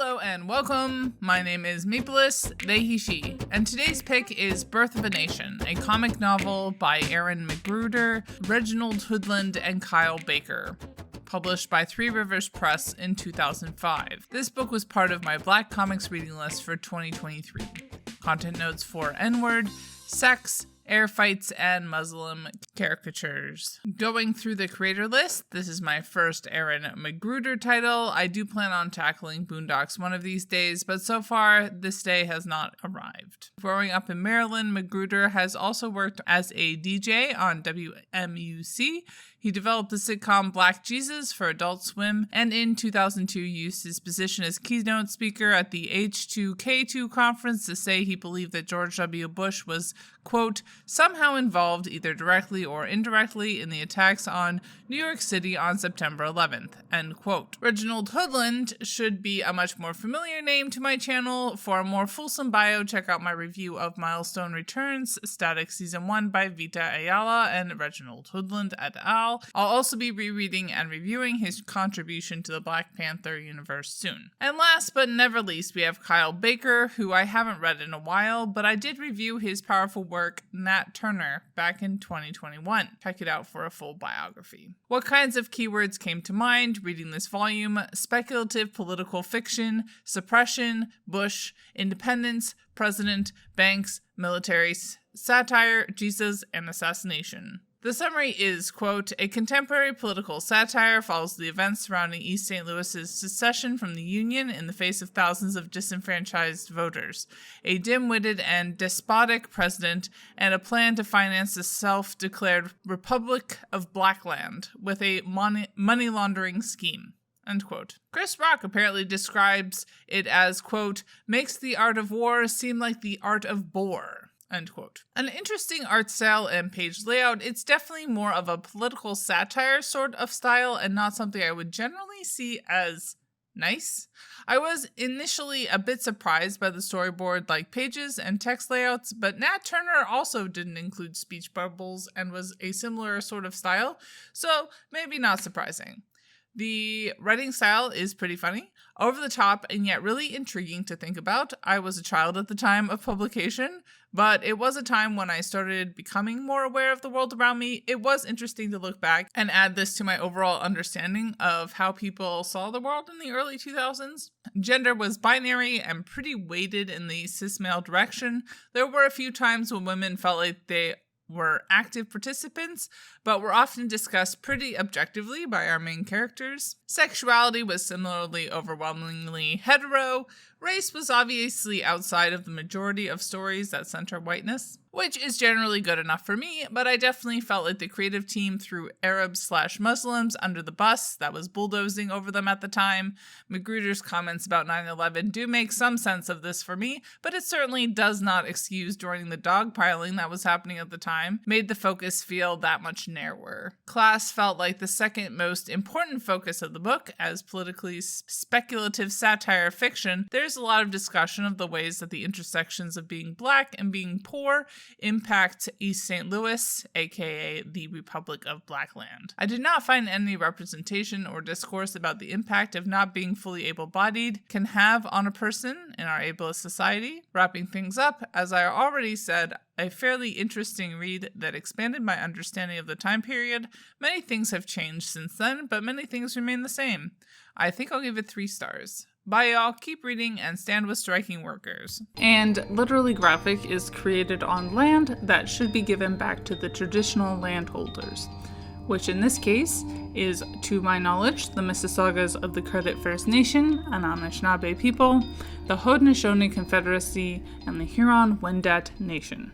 Hello and welcome. My name is Mapleless, they, he, she, and today's pick is Birth of a Nation, a comic novel by McGruder, Reginald Hudlin, and Kyle Baker, published by Three Rivers Press in 2005. This book was part of my Black Comics reading list for 2023. Content notes for N-word, sex, air fights, and Muslim caricatures. Going through the creator list, this is my first McGruder title. I do plan on tackling Boondocks one of these days, but so far, this day has not arrived. Growing up in Maryland, McGruder has also worked as a DJ on WMUC. He developed the sitcom Black Jesus for Adult Swim, and in 2002 used his position as keynote speaker at the H2K2 conference to say he believed that George W. Bush was, quote, somehow involved either directly or indirectly in the attacks on New York City on September 11th, end quote. Reginald Hudlin should be a much more familiar name to my channel. For a more fulsome bio, check out my review of Milestone Returns, Static Season 1 by Vita Ayala and Reginald Hudlin et al. I'll also be rereading and reviewing his contribution to the Black Panther universe soon. And last but never least, we have Kyle Baker, who I haven't read in a while, but I did review his powerful work, Nat Turner, back in 2021. Check it out for a full biography. What kinds of keywords came to mind reading this volume? Speculative political fiction, suppression, Bush, independence, president, banks, military, satire, Jesus, and assassination. The summary is, quote, a contemporary political satire follows the events surrounding East St. Louis's secession from the Union in the face of thousands of disenfranchised voters, a dim-witted and despotic president, and a plan to finance the self-declared Republic of Blackland with a money-laundering scheme. End quote. Chris Rock apparently describes it as, quote, makes the art of war seem like the art of bore. End quote. An interesting art style and page layout. It's definitely more of a political satire sort of style and not something I would generally see as nice. I was initially a bit surprised by the storyboard-like pages and text layouts, but Nat Turner also didn't include speech bubbles and was a similar sort of style, so maybe not surprising. The writing style is pretty funny, over the top, and yet really intriguing to think about. I was a child at the time of publication, but it was a time when I started becoming more aware of the world around me. It was interesting to look back and add this to my overall understanding of how people saw the world in the early 2000s. Gender was binary and pretty weighted in the cis-male direction. There were a few times when women felt like they were active participants, but were often discussed pretty objectively by our main characters. Sexuality was similarly overwhelmingly hetero. Race was obviously outside of the majority of stories that center whiteness, which is generally good enough for me, but I definitely felt like the creative team threw Arabs/Muslims under the bus that was bulldozing over them at the time. McGruder's comments about 9/11 do make some sense of this for me, but it certainly does not excuse joining the dogpiling that was happening at the time, made the focus feel that much narrower. Class felt like the second most important focus of the book. As politically speculative satire fiction, there's a lot of discussion of the ways that the intersections of being black and being poor impact East St. Louis, aka the Republic of Blackland. I did not find any representation or discourse about the impact of not being fully able-bodied can have on a person in our ableist society. Wrapping things up, as I already said, a fairly interesting read that expanded my understanding of the time period. Many things have changed since then, but many things remain the same. I think I'll give it 3 stars. Bye y'all, keep reading, and stand with striking workers. And Literally Graphic is created on land that should be given back to the traditional landholders, which in this case is, to my knowledge, the Mississaugas of the Credit First Nation, an Anishinaabe people, the Haudenosaunee Confederacy, and the Huron-Wendat Nation.